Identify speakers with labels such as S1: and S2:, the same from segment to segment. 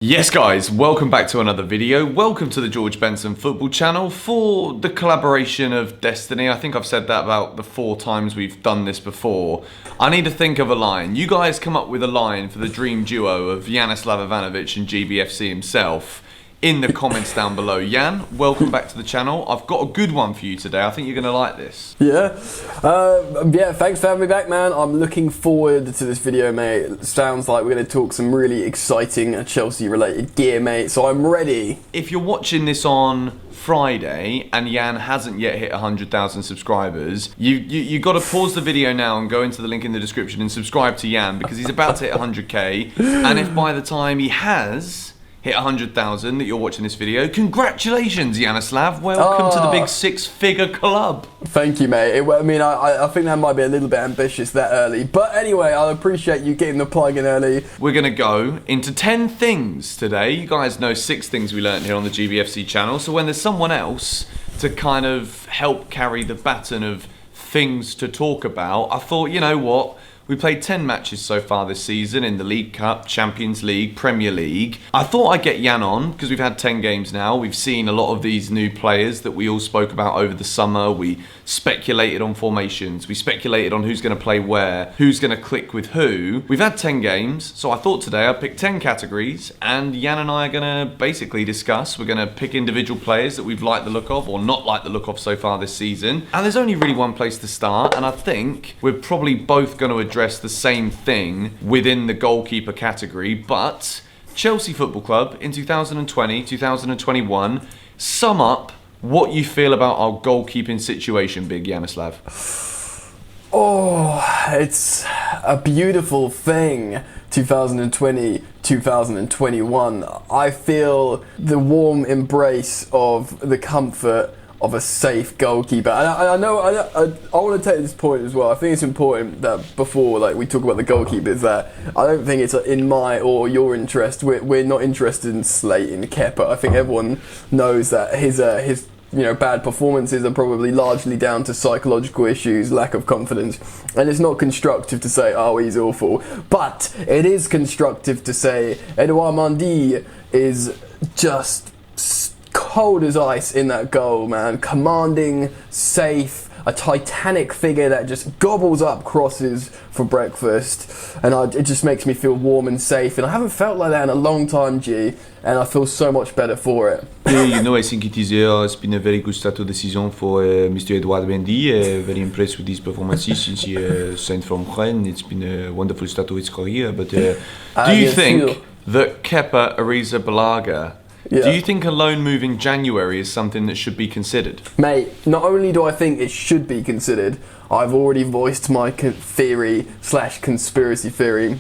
S1: Yes guys, welcome back to another video. Welcome to the George Benson football channel for the collaboration of Destiny. I think I've said that about the 4 times we've done this before. I need to think of a line. You guys come up with a line for the dream duo of Janislav Ivanovic and GBFC himself in the comments down below. Jan, welcome back to the channel. I've got a good one for you today. I think you're going to like this.
S2: Yeah, thanks for having me back, man. I'm looking forward to this video, mate. It sounds like we're going to talk some really exciting Chelsea-related gear, mate, so I'm ready.
S1: If you're watching this on Friday and Jan hasn't yet hit 100,000 subscribers, you got to pause the video now and go into the link in the description and subscribe to Jan, because he's about to hit 100k. And if by the time he has hit 100,000 that you're watching this video, congratulations, Janislav. Welcome to the big 6-figure club.
S2: Thank you, mate. I think that might be a little bit ambitious that early. But anyway, I appreciate you getting the plug in early.
S1: We're going to go into 10 things today. You guys know 6 things we learned here on the GBFC channel. So when there's someone else to kind of help carry the baton of things to talk about, I thought, you know what? We played 10 matches so far this season in the League Cup, Champions League, Premier League. I thought I'd get Jan on because we've had 10 games now. We've seen a lot of these new players that we all spoke about over the summer. We speculated on formations. We speculated on who's going to play where, who's going to click with who. We've had 10 games, so I thought today I'd pick 10 categories and Jan and I are going to basically discuss. We're going to pick individual players that we've liked the look of or not liked the look of so far this season. And there's only really one place to start, and I think we're probably both going to address the same thing within the goalkeeper category. But Chelsea Football Club in 2020, 2021, sum up what you feel about our goalkeeping situation, big Janislav.
S2: Oh, it's a beautiful thing. 2020, 2021. I feel the warm embrace of the comfort of a safe goalkeeper. And I want to take this point as well. I think it's important that before we talk about the goalkeepers, that I don't think it's in my or your interest. We're not interested in slating Kepa. I think everyone knows that his bad performances are probably largely down to psychological issues, lack of confidence, and it's not constructive to say, oh, he's awful. But it is constructive to say Edouard Mendy is just cold as ice in that goal, man. Commanding, safe, a titanic figure that just gobbles up crosses for breakfast, and it just makes me feel warm and safe, and I haven't felt like that in a long time, G, and I feel so much better for it.
S3: Yeah, I think it's been a very good start of the season for Mr. Edouard Mendy. Very impressed with his performances since he signed from Rennes. It's been a wonderful start to his career. But
S1: do you think that Kepa Arrizabalaga, do you think a loan move in January is something that should be considered?
S2: Mate, not only do I think it should be considered, I've already voiced my theory / conspiracy theory.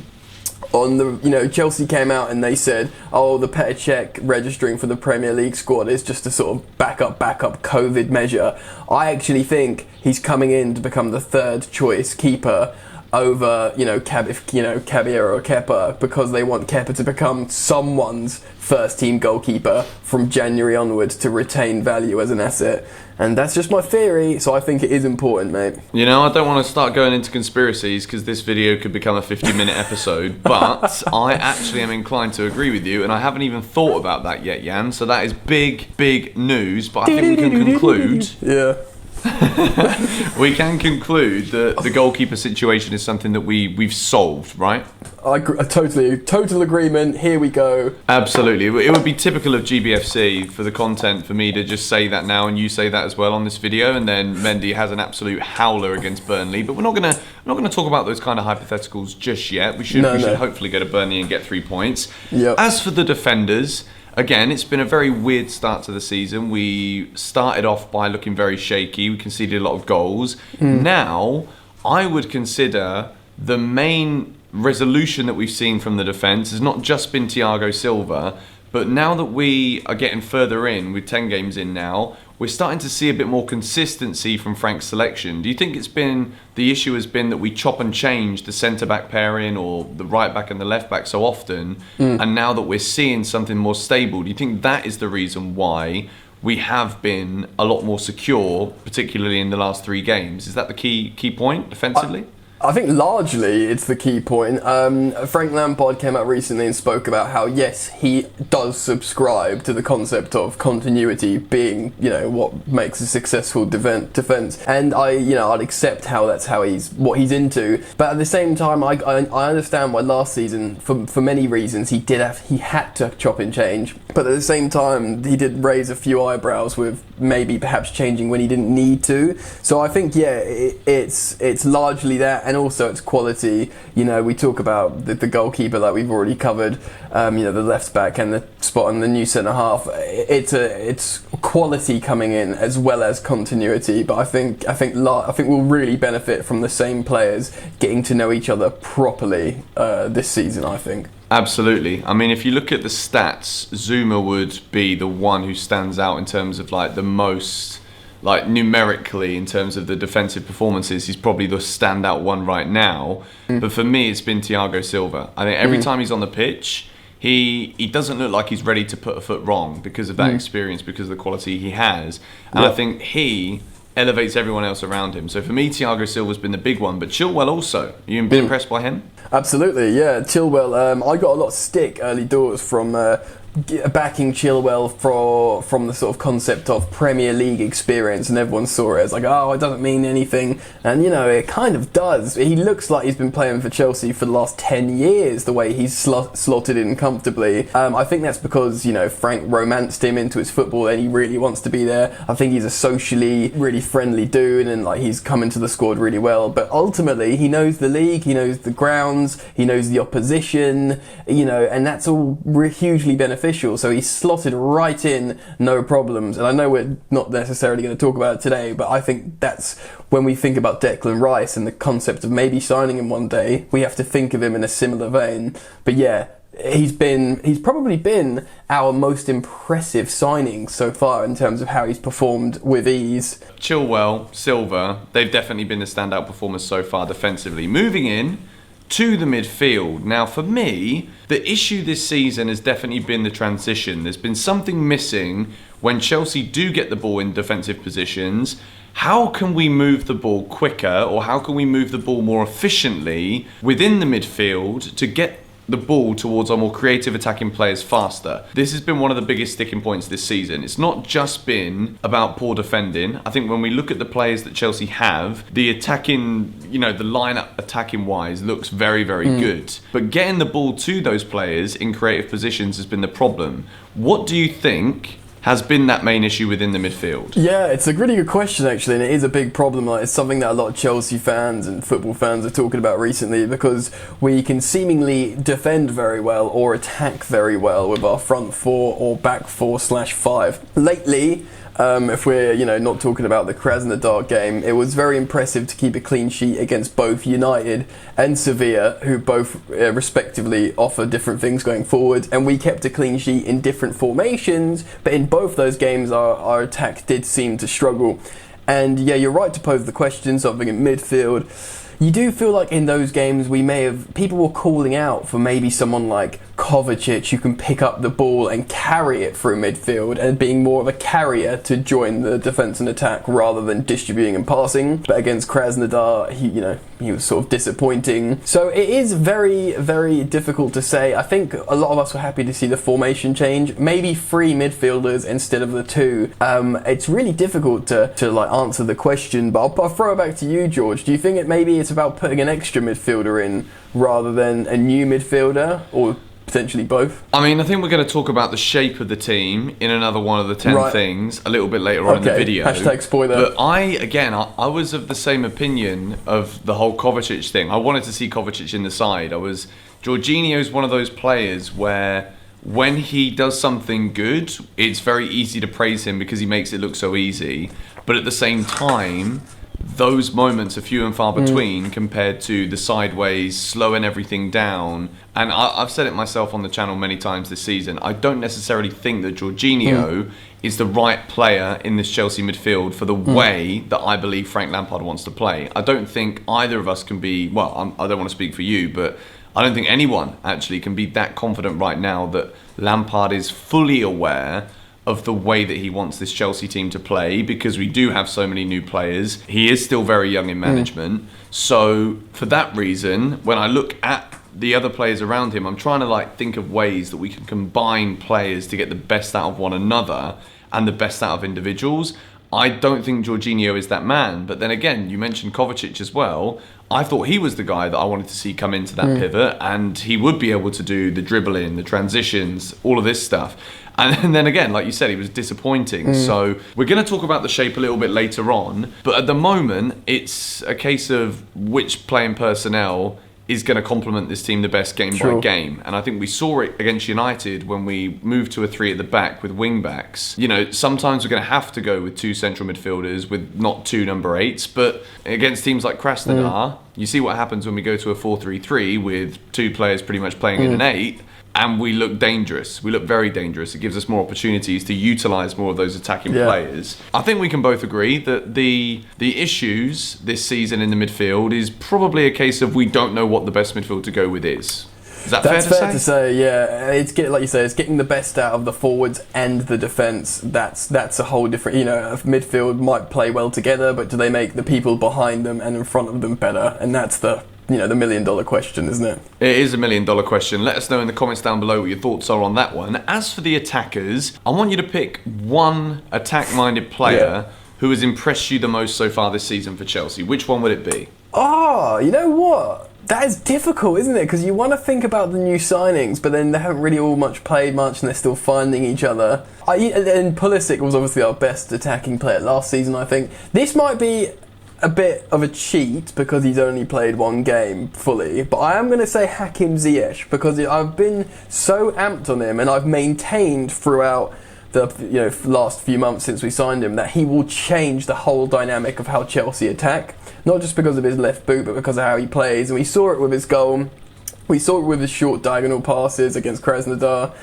S2: On the, Chelsea came out and they said, oh, the Petr Cech registering for the Premier League squad is just a sort of backup COVID measure. I actually think he's coming in to become the 3rd choice keeper over, Caballero or Kepa, because they want Kepa to become someone's first team goalkeeper from January onwards to retain value as an asset. And that's just my theory, so I think it is important, mate.
S1: You know, I don't want to start going into conspiracies because this video could become a 50-minute episode, but I actually am inclined to agree with you, and I haven't even thought about that yet, Jan, so that is big news, but I think we can conclude...
S2: Yeah.
S1: We can conclude that the goalkeeper situation is something that we've solved, right?
S2: Total agreement. Here we go.
S1: Absolutely. It would be typical of GBFC for the content for me to just say that now and you say that as well on this video, and then Mendy has an absolute howler against Burnley. But we're not gonna talk about those kind of hypotheticals just yet. We should hopefully go to Burnley and get 3 points.
S2: Yep.
S1: As for the defenders, again, it's been a very weird start to the season. We started off by looking very shaky. We conceded a lot of goals. Now, I would consider the main resolution that we've seen from the defence has not just been Thiago Silva, but now that we are getting further in, with 10 games in now, we're starting to see a bit more consistency from Frank's selection. Do you think the issue has been that we chop and change the centre-back pairing or the right-back and the left-back so often, and now that we're seeing something more stable, do you think that is the reason why we have been a lot more secure, particularly in the last 3 games? Is that the key point defensively?
S2: I think largely it's the key point. Frank Lampard came out recently and spoke about how, yes, he does subscribe to the concept of continuity being, what makes a successful defence. And I'd accept what he's into. But at the same time, I understand why last season, for many reasons, he had to chop and change. But at the same time, he did raise a few eyebrows with maybe perhaps changing when he didn't need to. So I think, it's largely that. And also it's quality. We talk about the goalkeeper that we've already covered, the left back and the spot on the new centre half. It's quality coming in as well as continuity. But I think we'll really benefit from the same players getting to know each other properly this season, I think.
S1: Absolutely. I mean, if you look at the stats, Zuma would be the one who stands out in terms of the most. Numerically, in terms of the defensive performances, he's probably the standout one right now. But for me, it's been Thiago Silva. I think every time he's on the pitch, he doesn't look like he's ready to put a foot wrong because of that experience, because of the quality he has. And I think he elevates everyone else around him. So for me, Thiago Silva's been the big one. But Chilwell also. You been impressed by him?
S2: Absolutely, yeah. Chilwell, I got a lot of stick early doors from backing Chilwell from the sort of concept of Premier League experience, and everyone saw it as it doesn't mean anything, and it kind of does. He looks like he's been playing for Chelsea for the last 10 years, the way he's slotted in comfortably. I think that's because Frank romanced him into his football and he really wants to be there. I think he's a socially really friendly dude, and he's come into the squad really well, but ultimately he knows the league, he knows the grounds, he knows the opposition, and that's all hugely beneficial. So he's slotted right in, no problems. And I know we're not necessarily going to talk about it today, but I think that's when we think about Declan Rice and the concept of maybe signing him one day, we have to think of him in a similar vein. But yeah, he's probably been our most impressive signing so far in terms of how he's performed with ease.
S1: Chilwell, Silva, they've definitely been the standout performers so far defensively. Moving in to the midfield. Now, for me, the issue this season has definitely been the transition. There's been something missing when Chelsea do get the ball in defensive positions. How can we move the ball quicker, or how can we move the ball more efficiently within the midfield to get the ball towards our more creative attacking players faster? This has been one of the biggest sticking points this season. It's not just been about poor defending. I think when we look at the players that Chelsea have, the attacking, the lineup attacking wise looks very, very good. But getting the ball to those players in creative positions has been the problem. What do you think has been that main issue within the midfield?
S2: Yeah, it's a really good question actually, and it is a big problem. It's something that a lot of Chelsea fans and football fans are talking about recently, because we can seemingly defend very well or attack very well with our front four or back 4/5. Lately, if we're not talking about the Krasnodar game, it was very impressive to keep a clean sheet against both United and Sevilla, who both respectively offer different things going forward, and we kept a clean sheet in different formations, but in both those games our attack did seem to struggle. And yeah, you're right to pose the question, something in midfield. You do feel like in those games people were calling out for maybe someone like Kovacic who can pick up the ball and carry it through midfield, and being more of a carrier to join the defence and attack rather than distributing and passing. But against Krasnodar, he was sort of disappointing. So it is very, very difficult to say. I think a lot of us were happy to see the formation change. Maybe 3 midfielders instead of the 2. It's really difficult to answer the question, but I'll throw it back to you, George. Do you think it's about putting an extra midfielder in rather than a new midfielder, or potentially both?
S1: I mean, I think we're going to talk about the shape of the team in another one of the 10 things a little bit later on in the video.
S2: Hashtag spoiler.
S1: But I was of the same opinion of the whole Kovacic thing. I wanted to see Kovacic in the side. Jorginho's one of those players where when he does something good, it's very easy to praise him because he makes it look so easy. But at the same time, those moments are few and far between compared to the sideways, slowing everything down. And I've said it myself on the channel many times this season. I don't necessarily think that Jorginho is the right player in this Chelsea midfield for the way that I believe Frank Lampard wants to play. I don't think either of us can be, I don't want to speak for you, but I don't think anyone actually can be that confident right now that Lampard is fully aware of the way that he wants this Chelsea team to play, because we do have so many new players. He is still very young in management. So for that reason, when I look at the other players around him, I'm trying to like think of ways that we can combine players to get the best out of one another and the best out of individuals. I don't think Jorginho is that man. But then again, you mentioned Kovacic as well. I thought he was the guy that I wanted to see come into that pivot, and he would be able to do the dribbling, the transitions, all of this stuff. And then again, like you said, he was disappointing. So we're going to talk about the shape a little bit later on. But at the moment, it's a case of which playing personnel is going to complement this team the best game by game. And I think we saw it against United when we moved to a 3 at the back with wing backs. You know, sometimes we're going to have to go with 2 central midfielders with not 2 number 8s, but against teams like Krasnodar, you see what happens when we go to a 4-3-3 with 2 players pretty much playing in an 8. And we look dangerous. We look very dangerous. It gives us more opportunities to utilise more of those attacking players. I think we can both agree that the issues this season in the midfield is probably a case of we don't know what the best midfield to go with is. Is that
S2: That's
S1: fair to say?
S2: Yeah. It's like you say, it's getting the best out of the forwards and the defence. That's a whole different. You know, midfield might play well together, but do they make the people behind them and in front of them better? And that's the $1 million question, isn't it?
S1: It is a $1 million question. Let us know in the comments down below what your thoughts are on that one. As for the attackers, I want you to pick one attack-minded player who has impressed you the most so far this season for Chelsea. Which one would it be?
S2: Oh, you know what? That is difficult, isn't it? Because you want to think about the new signings, but then they haven't really all played much, and they're still finding each other. And Pulisic was obviously our best attacking player last season, I think. This might be a bit of a cheat because he's only played 1 game fully, but I am going to say Hakim Ziyech because I've been so amped on him, and I've maintained throughout the last few months since we signed him that he will change the whole dynamic of how Chelsea attack, not just because of his left boot but because of how he plays. And we saw it with his goal, we saw it with his short diagonal passes against Krasnodar,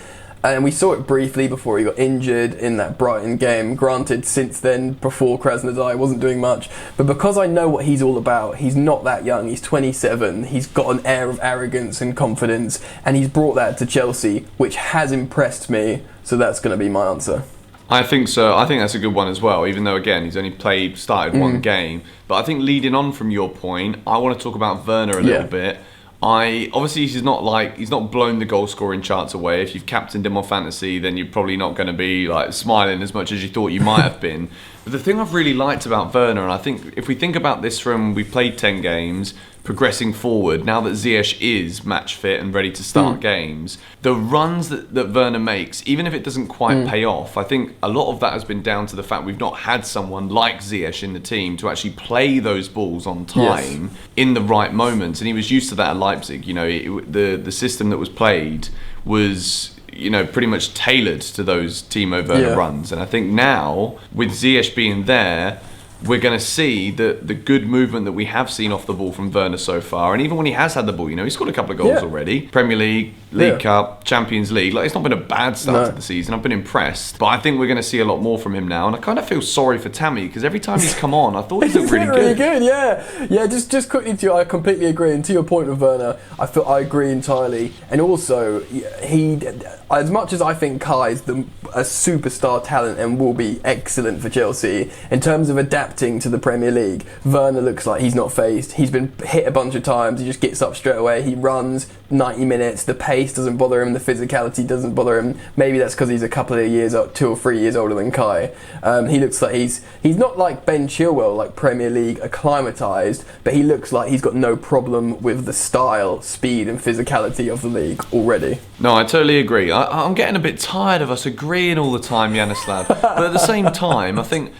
S2: and we saw it briefly before he got injured in that Brighton game. Granted, since then, before Krasnodar, he wasn't doing much. But because I know what he's all about, he's not that young, he's 27, he's got an air of arrogance and confidence, and he's brought that to Chelsea, which has impressed me, so that's going to be my answer.
S1: I think so. I think that's a good one as well, even though, again, he's only started 1 game. But I think leading on from your point, I want to talk about Werner a little bit. Obviously he's not blown the goal scoring charts away. If you've captained him on fantasy, then you're probably not going to be like smiling as much as you thought you might have been. But the thing I've really liked about Werner, and I think if we think about this from we played 10 games, progressing forward, now that Ziyech is match fit and ready to start games, the runs that Werner makes, even if it doesn't quite pay off, I think a lot of that has been down to the fact we've not had someone like Ziyech in the team to actually play those balls on time in the right moments. And he was used to that at Leipzig. You know, the system that was played was, you know, pretty much tailored to those Timo Werner runs. And I think now, with Ziyech being there, we're going to see the good movement that we have seen off the ball from Werner so far. And even when he has had the ball, you know, he's scored a couple of goals already. Premier League, League Cup, Champions League. Like, it's not been a bad start to the season. I've been impressed. But I think we're going to see a lot more from him now. And I kind of feel sorry for Tammy, because every time he's come on, I thought he looked really good.
S2: Really good, yeah. Just quickly to you, I completely agree. And to your point with Werner, I agree entirely. And also, he, as much as I think Kai's a superstar talent and will be excellent for Chelsea, in terms of adapting to the Premier League, Werner looks like he's not phased. He's been hit a bunch of times. He just gets up straight away. He runs 90 minutes. The pace doesn't bother him. The physicality doesn't bother him. Maybe that's because he's a couple of years, 2 or 3 years older than Kai. He looks like he's not like Ben Chilwell, like Premier League acclimatised, but he looks like he's got no problem with the style, speed and physicality of the league already.
S1: No, I totally agree. I'm getting a bit tired of us agreeing all the time, Yanislav. But at the same time, I think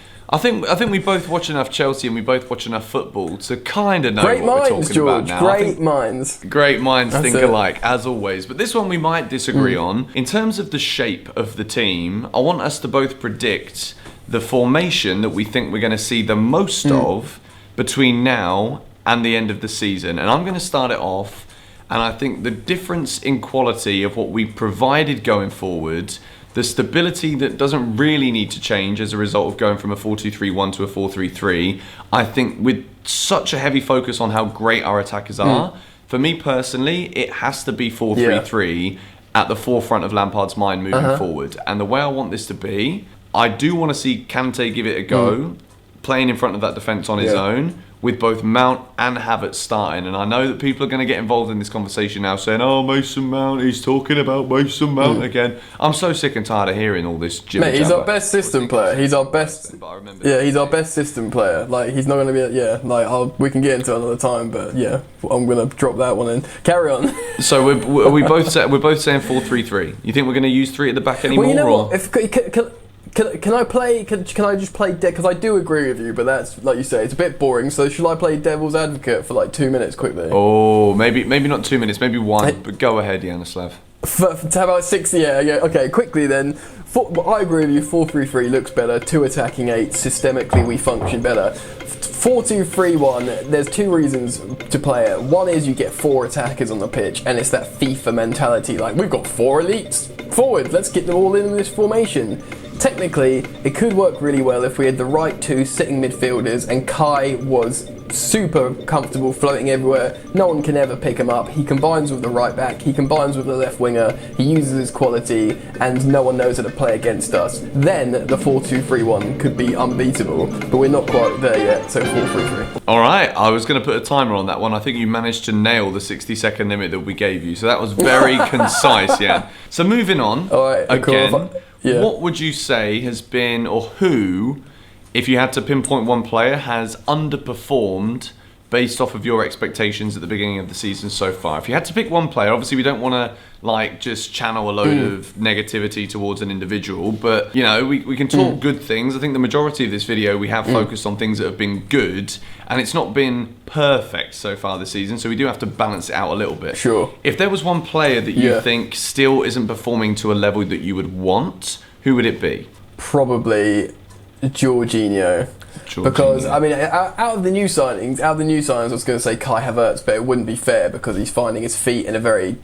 S1: we both watch enough Chelsea and we both watch enough football to kind of know what we're talking about now.
S2: Great minds.
S1: Great minds think alike, as always. But this one we might disagree on. In terms of the shape of the team, I want us to both predict the formation that we think we're going to see the most of between now and the end of the season. And I'm going to start it off. And I think the difference in quality of what we provided going forward, the stability that doesn't really need to change as a result of going from a 4-2-3-1 to a 4-3-3, I think with such a heavy focus on how great our attackers are, for me personally, it has to be 4-3-3. at the forefront of Lampard's mind moving forward. And the way I want this to be, I do want to see Kante give it a go, playing in front of that defence on his own, with both Mount and Havertz starting. And I know that people are going to get involved in this conversation now saying, oh, Mason Mount, he's talking about Mason Mount again. I'm so sick and tired of hearing all this jibber
S2: Mate, he's our best system player. He's our best. He's our best system player. Like, he's not going to be. We can get into it another time, but yeah, I'm going to drop that one in. Carry on.
S1: So we're both saying 4-3-3. You think we're going to use 3 at the back anymore?
S2: Well, you know what? Can I play? Can I just play? Because I do agree with you, but that's, like you say, it's a bit boring. So should I play devil's advocate for like 2 minutes quickly?
S1: Oh, maybe not 2 minutes, maybe 1. But go ahead, Yanislav.
S2: How about 6? Yeah. Okay, quickly then. I agree with you. 4-3-3 looks better. 2 attacking 8. Systemically, we function better. 4-2-3-1. There's 2 reasons to play it. One is you get 4 attackers on the pitch, and it's that FIFA mentality. Like, we've got 4 elites forward. Let's get them all in this formation. Technically, it could work really well if we had the right 2 sitting midfielders and Kai was super comfortable floating everywhere. No one can ever pick him up. He combines with the right back, he combines with the left winger, he uses his quality, and no one knows how to play against us. Then the 4-2-3-1 could be unbeatable, but we're not quite there yet, so 4-3-3.
S1: Alright, I was going to put a timer on that one. I think you managed to nail the 60-second limit that we gave you, so that was very concise, yeah. So moving on,
S2: Alright,
S1: again,
S2: cool.
S1: What would you say has been, or who, if you had to pinpoint one player, has underperformed based off of your expectations at the beginning of the season so far? If you had to pick one player, obviously we don't want to like just channel a load of negativity towards an individual, but you know, we can talk good things. I think the majority of this video we have focused on things that have been good, and it's not been perfect so far this season, so we do have to balance it out a little bit.
S2: Sure.
S1: If there was one player that you think still isn't performing to a level that you would want, who would it be?
S2: Probably Jorginho. Because, I mean, out of the new signings, I was going to say Kai Havertz, but it wouldn't be fair because he's finding his feet in a very,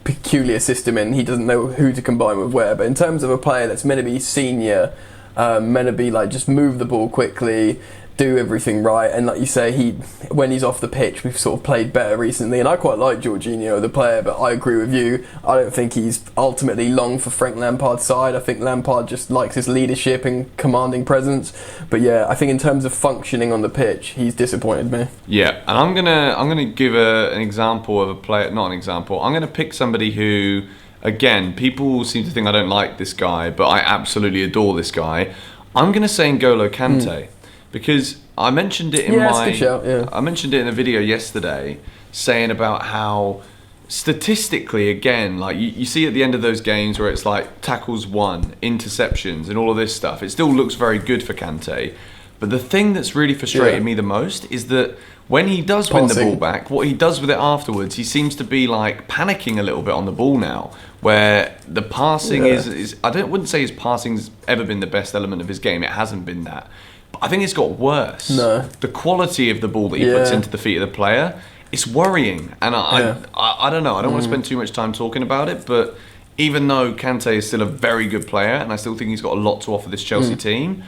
S2: peculiar system and he doesn't know who to combine with where. But in terms of a player that's meant to be senior, meant to be like just move the ball quickly, do everything right, and like you say, when he's off the pitch, we've sort of played better recently, and I quite like Jorginho, the player, but I agree with you. I don't think he's ultimately long for Frank Lampard's side. I think Lampard just likes his leadership and commanding presence. But yeah, I think in terms of functioning on the pitch, he's disappointed me.
S1: Yeah, and I'm gonna give an example of a player, not an example. I'm gonna pick somebody who, again, people seem to think I don't like this guy, but I absolutely adore this guy. I'm gonna say N'Golo Kante. Because I mentioned it in I mentioned it in a video yesterday, saying about how statistically, again, like you see at the end of those games where it's like tackles won, interceptions, and all of this stuff, it still looks very good for Kante. But the thing that's really frustrated me the most is that when he does win the ball back, what he does with it afterwards, he seems to be like panicking a little bit on the ball now, where the passing is wouldn't say his passing's ever been the best element of his game. It hasn't been that. I think it's got worse.
S2: No.
S1: The quality of the ball that he puts into the feet of the player, it's worrying. And I don't know. I don't want to spend too much time talking about it, but even though Kante is still a very good player, and I still think he's got a lot to offer this Chelsea team,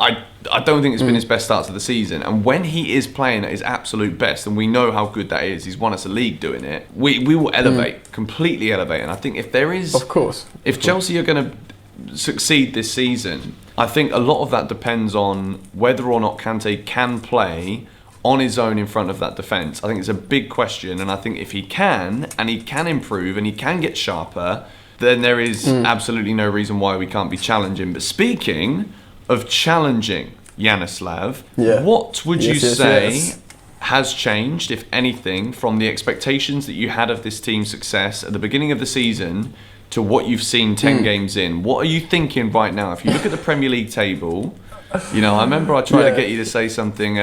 S1: I don't think it's been his best start to the season. And when he is playing at his absolute best, and we know how good that is, he's won us a league doing it, we will elevate, completely elevate. And I think if there is...
S2: Of course.
S1: If Chelsea are going to succeed this season, I think a lot of that depends on whether or not Kante can play on his own in front of that defence. I think it's a big question, and I think if he can, and he can improve, and he can get sharper, then there is absolutely no reason why we can't be challenging. But speaking of challenging, Yanislav, what would you say has changed, if anything, from the expectations that you had of this team's success at the beginning of the season to what you've seen 10 games in? What are you thinking right now? If you look at the Premier League table, I remember I tried to get you to say something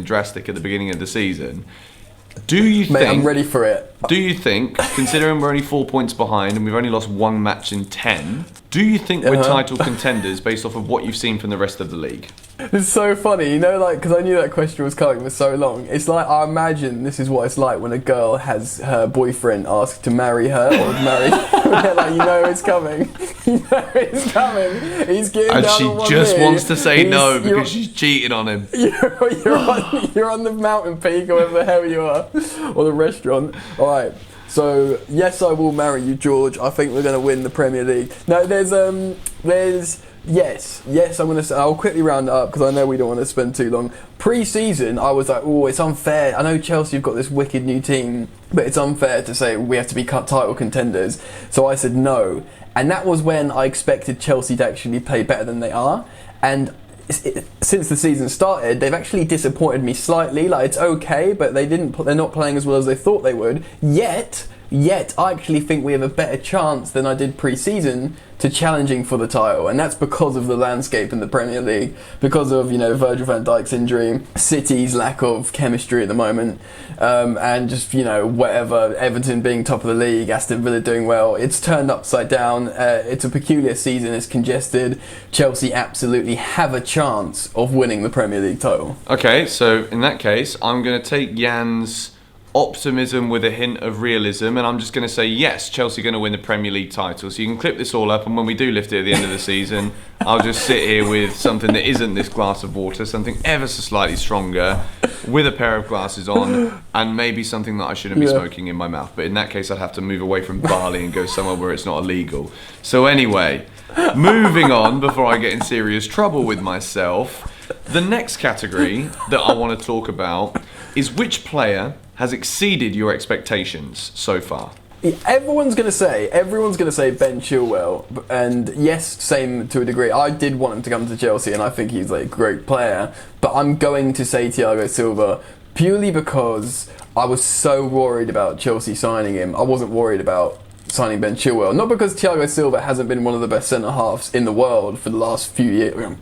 S1: drastic at the beginning of the season. Do you think...
S2: Mate, I'm ready for it.
S1: Do you think, considering we're only 4 points behind and we've only lost 1 match in 10, do you think we're title contenders based off of what you've seen from the rest of the league?
S2: It's so funny, because I knew that question was coming for so long. It's like, I imagine this is what it's like when a girl has her boyfriend ask to marry her or marry they're like, it's coming. It's coming. He's getting
S1: and
S2: down
S1: she
S2: on one
S1: just
S2: knee.
S1: wants to say no because she's cheating on him.
S2: You're on the mountain peak or wherever the hell you are, or the restaurant. All right. So yes, I will marry you, George. I think we're going to win the Premier League. No, yes. I'm going to say, I'll quickly round it up because I know we don't want to spend too long. Pre-season, I was like, oh, it's unfair. I know Chelsea have got this wicked new team, but it's unfair to say we have to be title contenders. So I said no. And that was when I expected Chelsea to actually play better than they are. And since the season started, they've actually disappointed me slightly. Like, it's okay, but they're not playing as well as they thought they would. Yet, I actually think we have a better chance than I did pre-season to challenging for the title, and that's because of the landscape in the Premier League, because of Virgil van Dijk's injury, City's lack of chemistry at the moment, and just whatever, Everton being top of the league, Aston Villa doing well. It's turned upside down. It's a peculiar season. It's congested. Chelsea absolutely have a chance of winning the Premier League title.
S1: Okay, so in that case, I'm going to take Jan's optimism with a hint of realism, and I'm just going to say yes, Chelsea are going to win the Premier League title. So you can clip this all up, and when we do lift it at the end of the season, I'll just sit here with something that isn't this glass of water, something ever so slightly stronger, with a pair of glasses on, and maybe something that I shouldn't be smoking in my mouth. But in that case, I'd have to move away from barley and go somewhere where it's not illegal. So anyway, moving on before I get in serious trouble with myself, the next category that I want to talk about is which player has exceeded your expectations so far.
S2: Everyone's going to say Ben Chilwell, and yes, same to a degree. I did want him to come to Chelsea, and I think he's a great player, but I'm going to say Thiago Silva purely because I was so worried about Chelsea signing him. I wasn't worried about signing Ben Chilwell, not because Thiago Silva hasn't been one of the best centre-halves in the world for the last few years,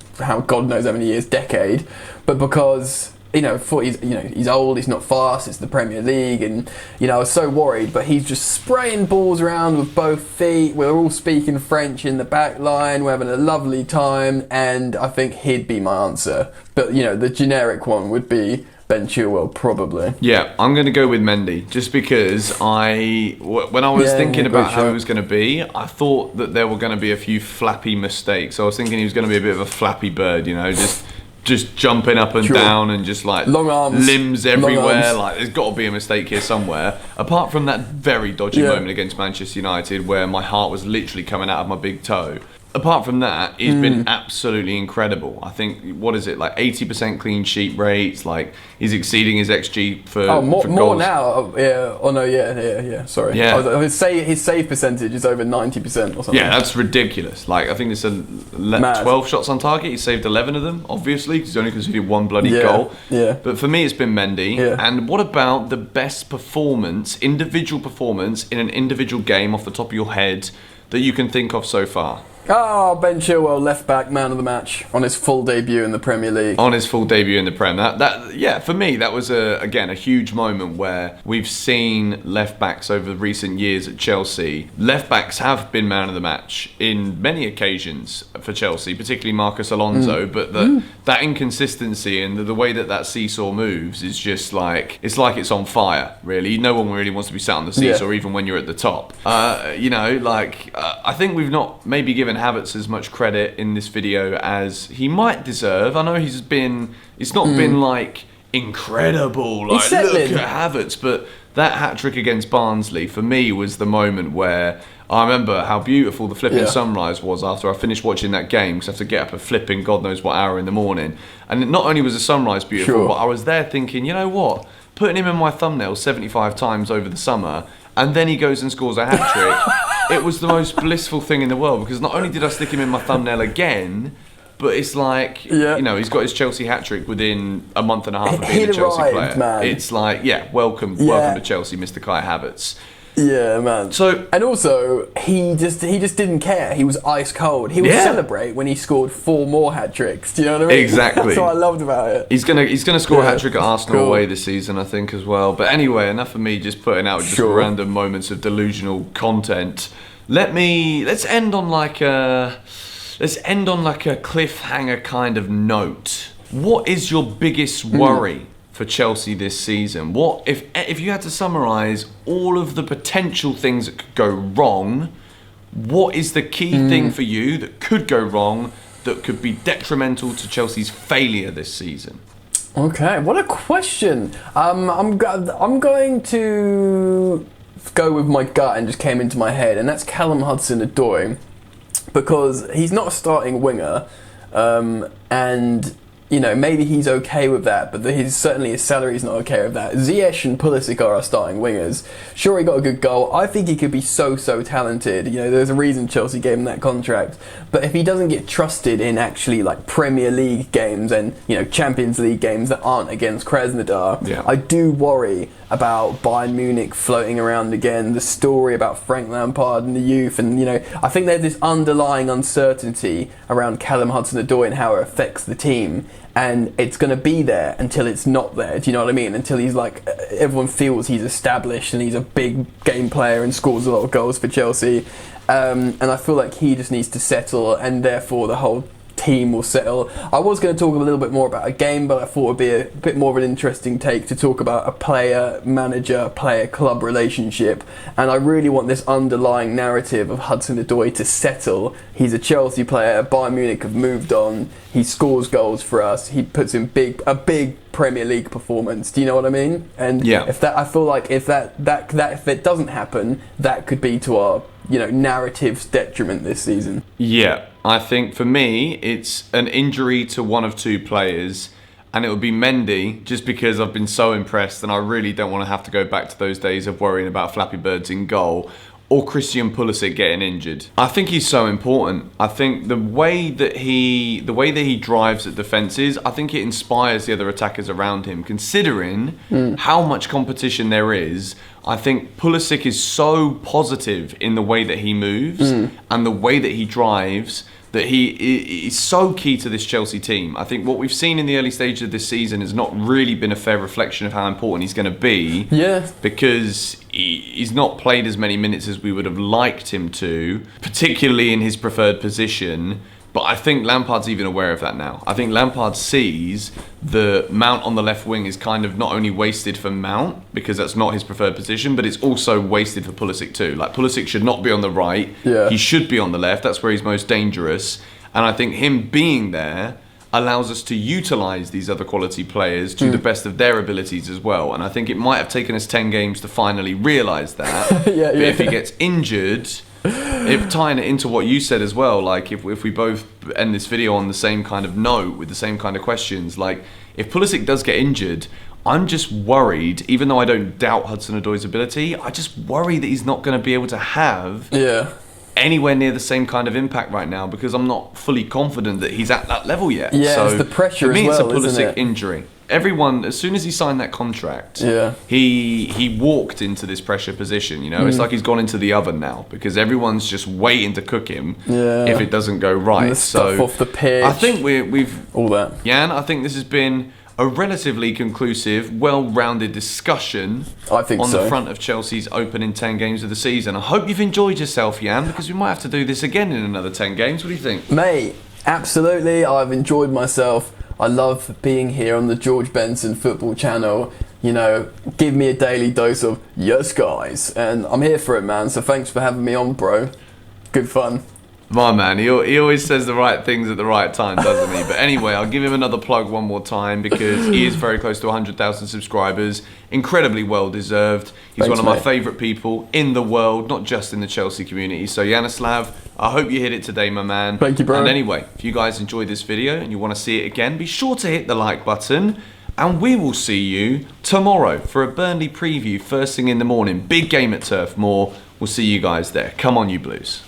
S2: God knows how many years, decade, but because he's old, he's not fast, it's the Premier League, and I was so worried, but he's just spraying balls around with both feet. We're all speaking French in the back line, we're having a lovely time, and I think he'd be my answer. But the generic one would be Ben Chilwell, probably.
S1: Yeah, I'm going to go with Mendy, just because when I was thinking about how it was going to be, I thought that there were going to be a few flappy mistakes. I was thinking he was going to be a bit of a flappy bird, just jumping up and down and just
S2: long arms,
S1: limbs everywhere. There's got to be a mistake here somewhere. Apart from that very dodgy moment against Manchester United where my heart was literally coming out of my big toe. Apart from that, he's been absolutely incredible. I think, 80% clean sheet rates. He's exceeding his XG for
S2: more
S1: goals.
S2: now. Sorry.
S1: Yeah.
S2: His save percentage is over 90% or something.
S1: Yeah, that's ridiculous. I think it's 12 shots on target. He saved 11 of them, obviously. He's only conceded one bloody goal.
S2: Yeah.
S1: But for me, it's been Mendy.
S2: Yeah.
S1: And what about the best individual performance in an individual game off the top of your head that you can think of so far?
S2: Oh, Ben Chilwell, left back, man of the match on his full debut in the Premier League.
S1: On his full debut in the Prem. For me, that was a huge moment where we've seen left backs over recent years at Chelsea. Left backs have been man of the match in many occasions for Chelsea, particularly Marcus Alonso. But that inconsistency and the way that seesaw moves is just it's on fire. Really, no one really wants to be sat on the seesaw, even when you're at the top. I think we've not maybe given Havertz as much credit in this video as he might deserve. I know it's not been incredible, look at Havertz, but that hat-trick against Barnsley for me was the moment where I remember how beautiful the flipping sunrise was after I finished watching that game, because I have to get up at flipping God knows what hour in the morning. And not only was the sunrise beautiful, but I was there thinking, you know what, putting him in my thumbnail 75 times over the summer, and then he goes and scores a hat-trick. It was the most blissful thing in the world, because not only did I stick him in my thumbnail again, but it's he's got his Chelsea hat-trick within a month and a half of being a Chelsea player. Man. It's welcome to Chelsea, Mr. Kai Havertz.
S2: Yeah, man. And also, he just didn't care. He was ice cold. He would celebrate when he scored 4 more hat tricks. Do you know what I mean?
S1: Exactly.
S2: That's what I loved about it.
S1: He's gonna score a hat trick at Arsenal away this season, I think, as well. But anyway, enough of me just putting out just random moments of delusional content. Let's end on a cliffhanger kind of note. What is your biggest worry for Chelsea this season? What if you had to summarise all of the potential things that could go wrong? What is the key thing for you that could go wrong, that could be detrimental to Chelsea's failure this season?
S2: Okay, what a question. I'm going to go with my gut and just came into my head, and that's Callum Hudson-Odoi, because he's not a starting winger, and you know, maybe he's okay with that, but certainly his salary's not okay with that. Ziyech and Pulisic are our starting wingers. Sure, he got a good goal. I think he could be so talented. You know, there's a reason Chelsea gave him that contract. But if he doesn't get trusted in actually like Premier League games and, you know, Champions League games that aren't against Krasnodar, I do worry about Bayern Munich floating around again, the story about Frank Lampard and the youth, and, you know, I think there's this underlying uncertainty around Callum Hudson-Odoi and how it affects the team. And it's going to be there until it's not there. Do you know what I mean? Until he's like, everyone feels he's established and he's a big game player and scores a lot of goals for Chelsea. And I feel like he just needs to settle, and therefore the whole team will settle. I was going to talk a little bit more about a game, but I thought it would be a bit more of an interesting take to talk about a player-manager, player-club relationship. And I really want this underlying narrative of Hudson-Odoi to settle. He's a Chelsea player. Bayern Munich have moved on. He scores goals for us. He puts in a big Premier League performance. Do you know what I mean? And if that, I feel like if if it doesn't happen, that could be to our, you know, narrative's detriment this season.
S1: Yeah, I think for me, it's an injury to one of two players, and it would be Mendy, just because I've been so impressed, and I really don't want to have to go back to those days of worrying about Flappy Birds in goal, or Christian Pulisic getting injured. I think he's so important. I think the way that he drives at defences, I think it inspires the other attackers around him. Considering how much competition there is, I think Pulisic is so positive in the way that he moves and the way that he drives, that he is so key to this Chelsea team. I think what we've seen in the early stages of this season has not really been a fair reflection of how important he's going to be.
S2: Yeah.
S1: Because he's not played as many minutes as we would have liked him to, particularly in his preferred position. But I think Lampard's even aware of that now. I think Lampard sees the Mount on the left wing is kind of not only wasted for Mount, because that's not his preferred position, but it's also wasted for Pulisic too. Like, Pulisic should not be on the right.
S2: Yeah.
S1: He should be on the left. That's where he's most dangerous. And I think him being there allows us to utilise these other quality players to the best of their abilities as well. And I think it might have taken us 10 games to finally realise that. But if he gets injured... If tying it into what you said as well, like if we both end this video on the same kind of note with the same kind of questions, like if Pulisic does get injured, I'm just worried, even though I don't doubt Hudson-Odoi's ability, I just worry that he's not going to be able to have anywhere near the same kind of impact right now, because I'm not fully confident that he's at that level yet.
S2: Yeah,
S1: so
S2: it's the pressure
S1: for me,
S2: as well,
S1: it's a
S2: isn't
S1: Pulisic
S2: it?
S1: injury. Everyone, as soon as he signed that contract, he walked into this pressure position. You know, it's like he's gone into the oven now, because everyone's just waiting to cook him if it doesn't go right.
S2: And the stuff off the pitch.
S1: I think we've
S2: all that.
S1: Jan, I think this has been a relatively conclusive, well-rounded discussion
S2: I think
S1: on
S2: so.
S1: the front of Chelsea's opening 10 games of the season. I hope you've enjoyed yourself, Jan, because we might have to do this again in another 10 games. What do you think?
S2: Mate, absolutely. I've enjoyed myself. I love being here on the George Benson football channel. You know, give me a daily dose of yes, guys. And I'm here for it, man. So thanks for having me on, bro. Good fun.
S1: My man, he always says the right things at the right time, doesn't he? But anyway, I'll give him another plug one more time, because he is very close to 100,000 subscribers. Incredibly well deserved. He's
S2: Thanks,
S1: one of my
S2: mate.
S1: favourite people in the world, not just in the Chelsea community. So Yanislav, I hope you hit it today, my man.
S2: Thank you, bro.
S1: And anyway, if you guys enjoyed this video and you want to see it again, be sure to hit the like button. And we will see you tomorrow for a Burnley preview first thing in the morning. Big game at Turf Moor. We'll see you guys there. Come on, you Blues.